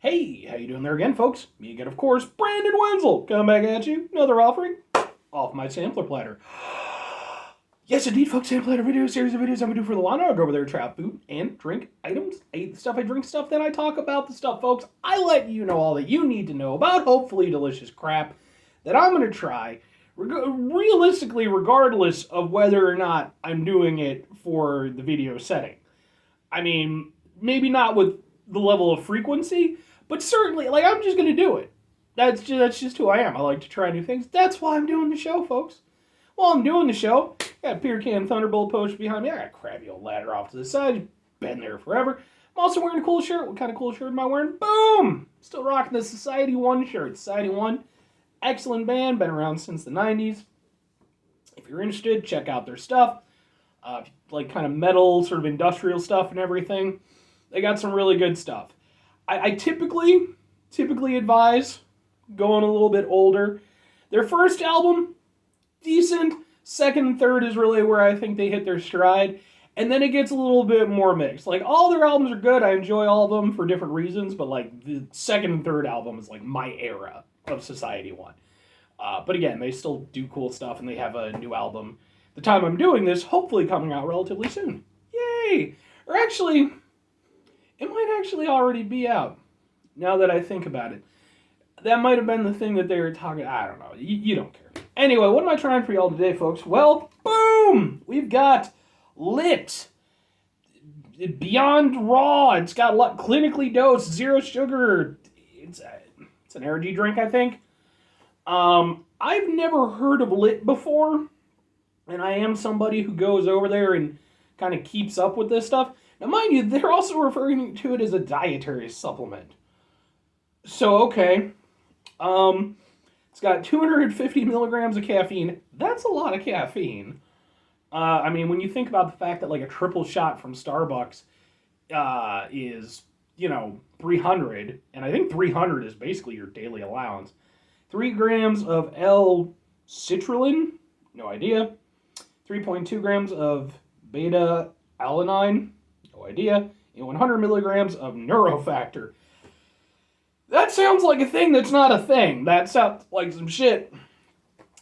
Hey, how you doing there again, folks? Me again, of course, Brandon Wenzel. Come back at you. Another offering off my sampler platter. Yes, indeed, folks, sampler platter video, series of videos I'm going to do for the while. I'll go over there, trap food and drink items. I eat the stuff, I drink stuff, then I talk about the stuff, folks. I let you know all that you need to know about hopefully delicious crap that I'm going to try, realistically, regardless of whether or not I'm doing it for the video setting. I mean, maybe not with the level of frequency, but certainly, like, I'm just going to do it. That's just who I am. I like to try new things. That's why I'm doing the show, folks. While I'm doing the show, got a beer can Thunderbolt poster behind me. I got a crabby old ladder off to the side. Been there forever. I'm also wearing a cool shirt. What kind of cool shirt am I wearing? Boom! Still rocking the Society 1 shirt. Society 1, excellent band. Been around since the 90s. If you're interested, check out their stuff. Like kind of metal, sort of industrial stuff and everything. They got some really good stuff. I typically advise going a little bit older. Their first album, decent. Second and third is really where I think they hit their stride. And then it gets a little bit more mixed. Like, all their albums are good. I enjoy all of them for different reasons. But, like, the second and third album is, like, my era of Society 1. But again, they still do cool stuff. And they have a new album, the time I'm doing this, hopefully coming out relatively soon. Yay! Or actually, it might actually already be out, now that I think about it. That might have been the thing that they were talking. I don't know. You don't care. Anyway, what am I trying for y'all today, folks? Well, boom! We've got Lit. Beyond Raw. It's got clinically dosed, zero sugar. It's an energy drink, I think. I've never heard of Lit before, and I am somebody who goes over there and kind of keeps up with this stuff. Now, mind you, they're also referring to it as a dietary supplement. So, okay. It's got 250 milligrams of caffeine. That's a lot of caffeine. I mean, when you think about the fact that, like, a triple shot from Starbucks is, 300, and I think 300 is basically your daily allowance. 3 grams of L-citrulline, no idea. 3.2 grams of beta-alanine, no idea. And 100 milligrams of neurofactor. That sounds like a thing that's not a thing. That sounds like some shit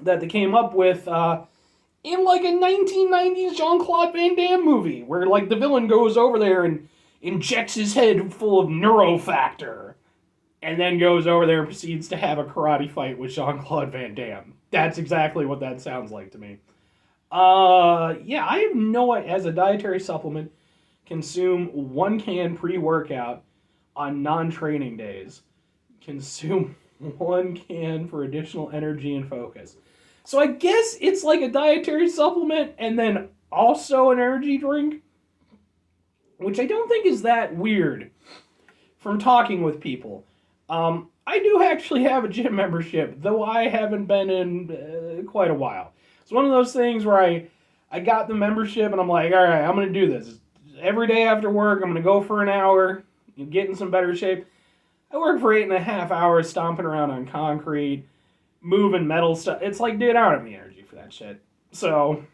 that they came up with in like a 1990s Jean-Claude Van Damme movie, where like the villain goes over there and injects his head full of neurofactor, and then goes over there and proceeds to have a karate fight with Jean-Claude Van Damme. That's exactly what that sounds like to me. Yeah, I have no idea. As a dietary supplement, consume 1 can pre-workout on non-training days. Consume 1 can for additional energy and focus. So I guess it's like a dietary supplement and then also an energy drink, which I don't think is that weird from talking with people. I do actually have a gym membership, though I haven't been in quite a while. It's one of those things where I got the membership and I'm like, all right, I'm going to do this. Every day after work, I'm going to go for an hour, get in some better shape. I work for 8.5 hours stomping around on concrete, moving metal stuff. It's like, dude, I don't have the energy for that shit. So,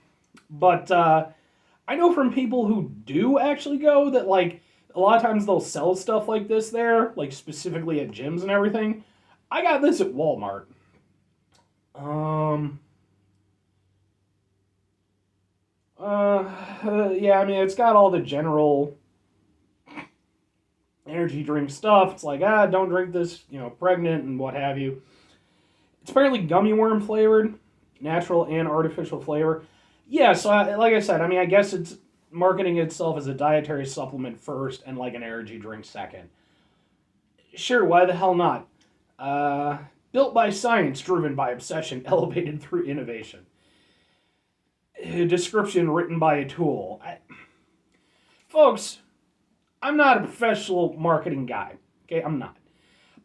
but I know from people who do actually go that, like, a lot of times they'll sell stuff like this there, like specifically at gyms and everything. I got this at Walmart. Yeah, I mean, it's got all the general energy drink stuff. It's like, don't drink this, pregnant and what have you. It's apparently gummy worm flavored, natural and artificial flavor. Yeah, so like I said, I mean, I guess it's marketing itself as a dietary supplement first and like an energy drink second. Sure, why the hell not? Built by science, driven by obsession, elevated through innovation. A description written by a tool. Folks, I'm not a professional marketing guy. Okay, I'm not.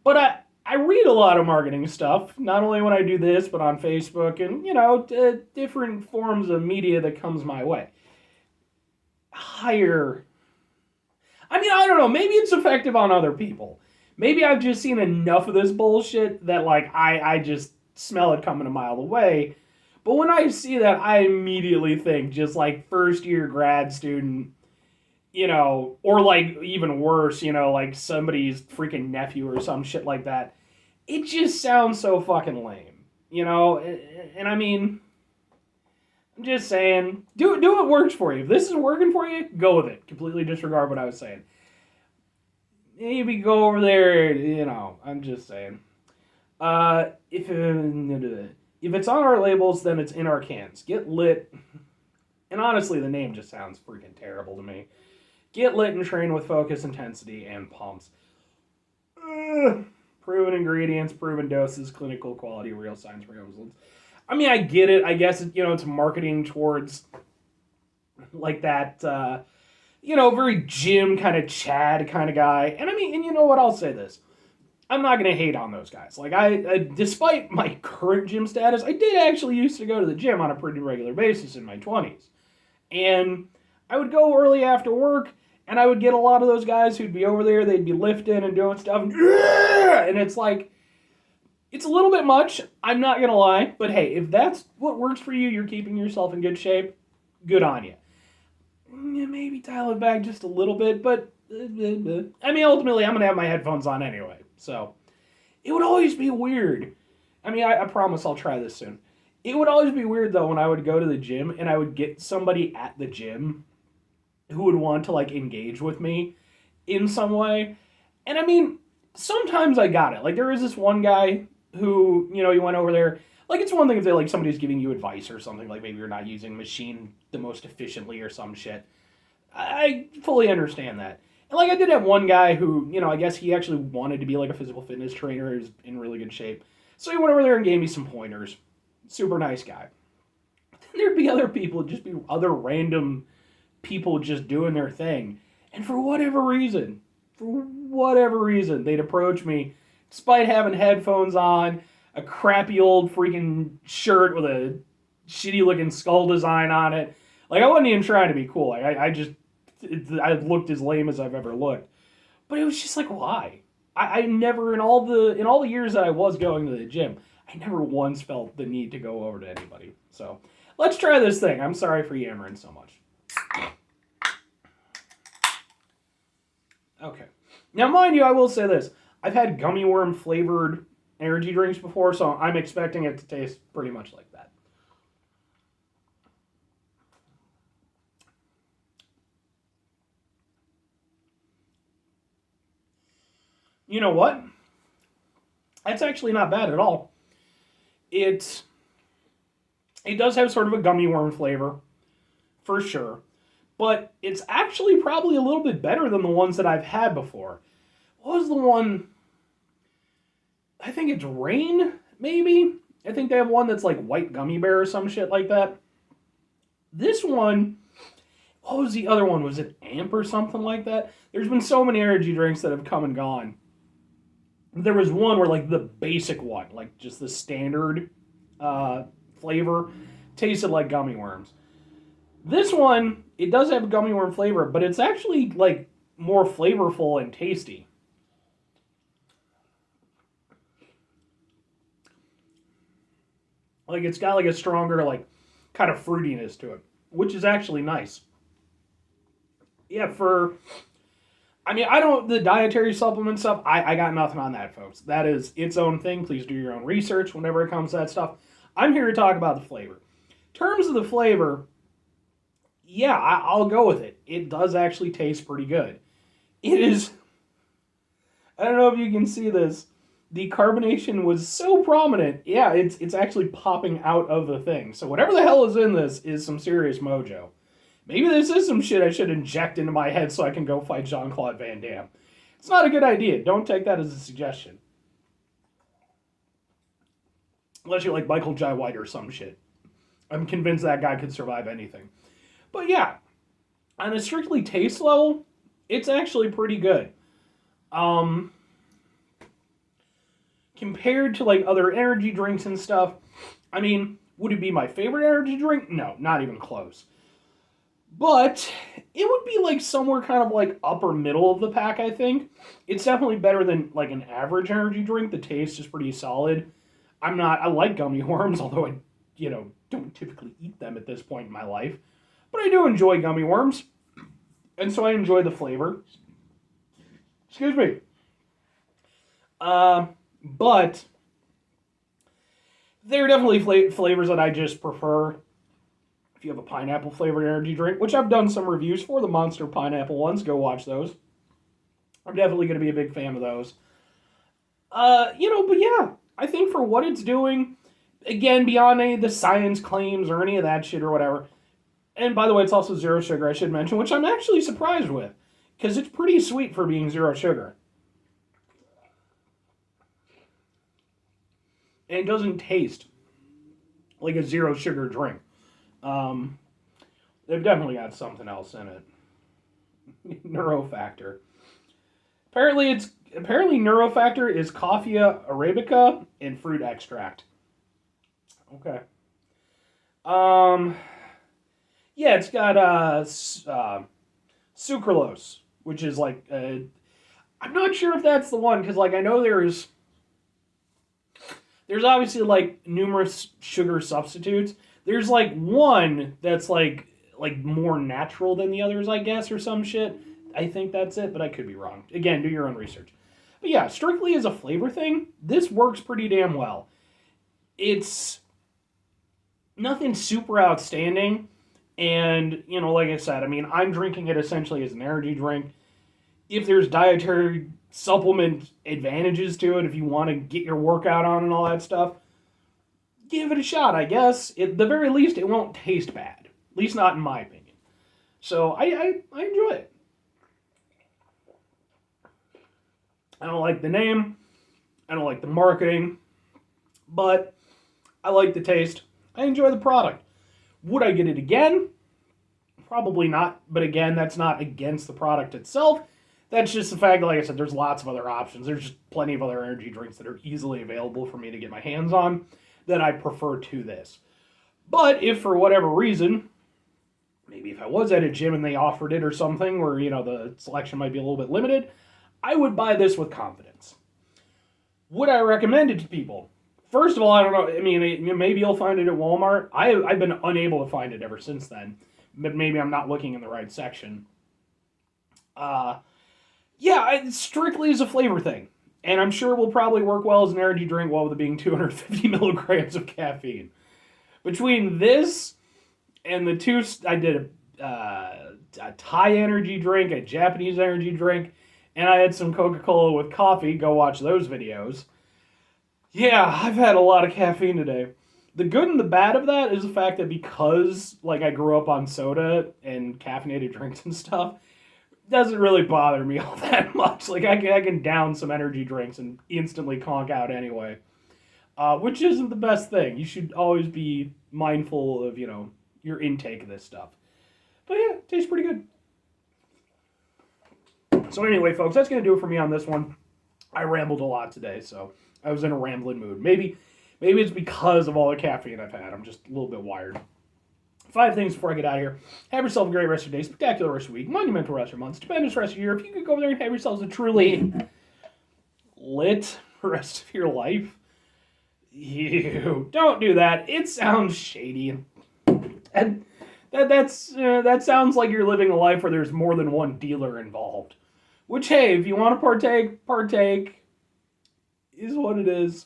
But I read a lot of marketing stuff, not only when I do this, but on Facebook and, different forms of media that comes my way. I don't know, maybe it's effective on other people. Maybe I've just seen enough of this bullshit that, like, I just smell it coming a mile away. But when I see that, I immediately think just, like, first-year grad student or like even worse, like somebody's freaking nephew or some shit like that. It just sounds so fucking lame, and I mean, I'm just saying, do what works for you. If this is working for you, go with it. Completely disregard what I was saying. Maybe go over there, I'm just saying. If it's on our labels, then it's in our cans. Get lit. And honestly, the name just sounds freaking terrible to me. Get lit and train with focus, intensity, and pumps. Proven ingredients, proven doses, clinical quality, real science, real results. I mean, I get it. I guess, it's marketing towards like that, very gym kind of Chad kind of guy. And I mean, and you know what? I'll say this. I'm not going to hate on those guys. Like, I, despite my current gym status, I did actually used to go to the gym on a pretty regular basis in my 20s. And I would go early after work, and I would get a lot of those guys who'd be over there, they'd be lifting and doing stuff, and it's like, it's a little bit much, I'm not going to lie, but hey, if that's what works for you, you're keeping yourself in good shape, good on you. Maybe dial it back just a little bit, but, I mean, ultimately, I'm going to have my headphones on anyway, so, it would always be weird. I mean, I promise I'll try this soon. It would always be weird, though, when I would go to the gym, and I would get somebody at the gym who would want to, like, engage with me in some way, and I mean, sometimes I got it. Like, there is this one guy who, he went over there. Like, it's one thing if like somebody's giving you advice or something, like maybe you're not using machine the most efficiently or some shit. I fully understand that. And like, I did have one guy who, I guess he actually wanted to be like a physical fitness trainer. He was in really good shape. So he went over there and gave me some pointers. Super nice guy. Then there'd be other people, just be other random people just doing their thing. And for whatever reason, they'd approach me despite having headphones on, a crappy old freaking shirt with a shitty looking skull design on it. Like, I wasn't even trying to be cool. Like, I looked as lame as I've ever looked. But it was just like, why? I never, in all the years that I was going to the gym, I never once felt the need to go over to anybody. So, let's try this thing. I'm sorry for yammering so much. Okay. Now, mind you, I will say this. I've had gummy worm flavored energy drinks before, so I'm expecting it to taste pretty much like that. You know what? That's actually not bad at all. It does have sort of a gummy worm flavor, for sure. But it's actually probably a little bit better than the ones that I've had before. What was the one? I think it's Rain, maybe? I think they have one that's like white gummy bear or some shit like that. This one, what was the other one? Was it Amp or something like that? There's been so many energy drinks that have come and gone. There was one where like the basic one, like just the standard flavor, tasted like gummy worms. This one, it does have a gummy worm flavor, but it's actually like more flavorful and tasty. Like, it's got like a stronger, like, kind of fruitiness to it, which is actually nice. Yeah, the dietary supplement stuff, I got nothing on that, folks. That is its own thing. Please do your own research whenever it comes to that stuff. I'm here to talk about the flavor. In terms of the flavor, yeah, I'll go with it. It does actually taste pretty good. It is, I don't know if you can see this, the carbonation was so prominent, yeah, it's actually popping out of the thing. So whatever the hell is in this is some serious mojo. Maybe this is some shit I should inject into my head so I can go fight Jean-Claude Van Damme. It's not a good idea. Don't take that as a suggestion. Unless you're like Michael Jai White or some shit. I'm convinced that guy could survive anything. But yeah, on a strictly taste level, it's actually pretty good. Compared to like other energy drinks and stuff, I mean, would it be my favorite energy drink? No, not even close. But it would be like somewhere kind of like upper middle of the pack, I think. It's definitely better than like an average energy drink. The taste is pretty solid. I like gummy worms, although I, don't typically eat them at this point in my life. But I do enjoy gummy worms. and so I enjoy the flavor. Excuse me. But there are definitely flavors that I just prefer. If you have a pineapple flavored energy drink, which I've done some reviews for, the Monster Pineapple ones, go watch those. I'm definitely going to be a big fan of those. But yeah, I think for what it's doing, again, beyond any of the science claims or any of that shit or whatever, and by the way, it's also zero sugar, I should mention, which I'm actually surprised with, because it's pretty sweet for being zero sugar. And it doesn't taste like a zero sugar drink. They've definitely got something else in it. Neurofactor. Apparently Neurofactor is coffea arabica and fruit extract. Okay. Yeah, it's got sucralose, which is like I'm not sure if that's the one because like I know there's obviously like numerous sugar substitutes. There's like one that's like more natural than the others, I guess, or some shit. I think that's it, but I could be wrong. Again, do your own research. But yeah, strictly as a flavor thing, this works pretty damn well. It's nothing super outstanding, and like I said, I mean, I'm drinking it essentially as an energy drink. If there's dietary supplement advantages to it, if you want to get your workout on and all that stuff, give it a shot, I guess. At the very least, it won't taste bad. At least not in my opinion. So I enjoy it. I don't like the name. I don't like the marketing. But I like the taste. I enjoy the product. Would I get it again? Probably not. But again, that's not against the product itself. That's just the fact that, like I said, there's lots of other options. There's just plenty of other energy drinks that are easily available for me to get my hands on that I prefer to this. But if for whatever reason, maybe if I was at a gym and they offered it or something where, the selection might be a little bit limited, I would buy this with confidence. Would I recommend it to people? First of all, I don't know. I mean, maybe you'll find it at Walmart. I've been unable to find it ever since then. But maybe I'm not looking in the right section. It's strictly as a flavor thing. And I'm sure it will probably work well as an energy drink, while with it being 250 milligrams of caffeine. Between this and the two, I did a Thai energy drink, a Japanese energy drink, and I had some Coca-Cola with coffee. Go watch those videos. Yeah, I've had a lot of caffeine today. The good and the bad of that is the fact that because, I grew up on soda and caffeinated drinks and stuff, it doesn't really bother me all that much. I can down some energy drinks and instantly conk out anyway. Which isn't the best thing. You should always be mindful of, your intake of this stuff. But yeah, it tastes pretty good. So anyway, folks, that's going to do it for me on this one. I rambled a lot today, so I was in a rambling mood. Maybe it's because of all the caffeine I've had. I'm just a little bit wired. 5 things before I get out of here. Have yourself a great rest of your day, spectacular rest of your week, monumental rest of your month, stupendous rest of your year. If you could go over there and have yourselves a truly lit rest of your life, you don't do that. It sounds shady. And that sounds like you're living a life where there's more than one dealer involved. Which, hey, if you want to partake is what it is.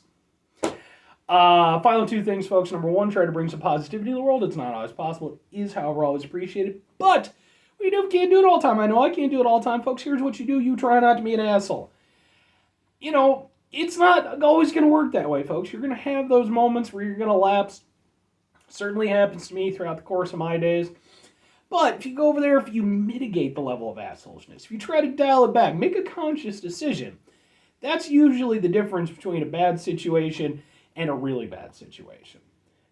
Final 2 things, folks. Number 1, try to bring some positivity to the world. It's not always possible. It is, however, always appreciated. But we can't do it all the time. I know I can't do it all the time, folks. Here's what you do. You try not to be an asshole. It's not always going to work that way, folks. You're going to have those moments where you're going to lapse. Certainly happens to me throughout the course of my days. But if you go over there, if you mitigate the level of assholishness, if you try to dial it back, make a conscious decision, that's usually the difference between a bad situation and a really bad situation.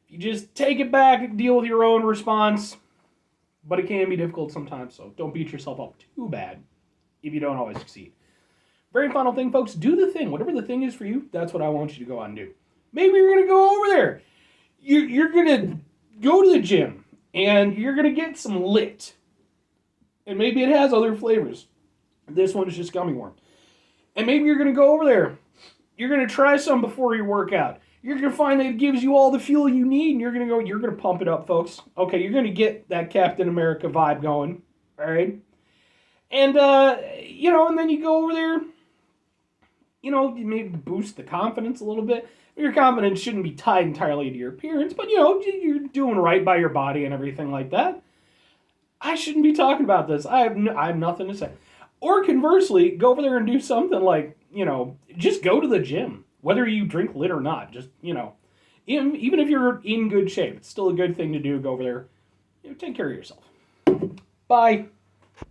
If you just take it back and deal with your own response, but it can be difficult sometimes, so don't beat yourself up too bad if you don't always succeed. Very final thing, folks, do the thing. Whatever the thing is for you, that's what I want you to go out and do. Maybe you're going to go over there. You're going to go to the gym, and you're going to get some lit. And maybe it has other flavors. This one is just gummy worm. And maybe you're going to go over there. You're going to try some before your workout. You're going to find that it gives you all the fuel you need, and you're going to pump it up, folks. Okay, you're going to get that Captain America vibe going, all right? And, and then you go over there, you maybe boost the confidence a little bit. Your confidence shouldn't be tied entirely to your appearance, but, you're doing right by your body and everything like that. I shouldn't be talking about this. I have nothing to say. Or conversely, go over there and do something like, just go to the gym. Whether you drink lit or not, just, even if you're in good shape, it's still a good thing to do. Go over there, take care of yourself. Bye.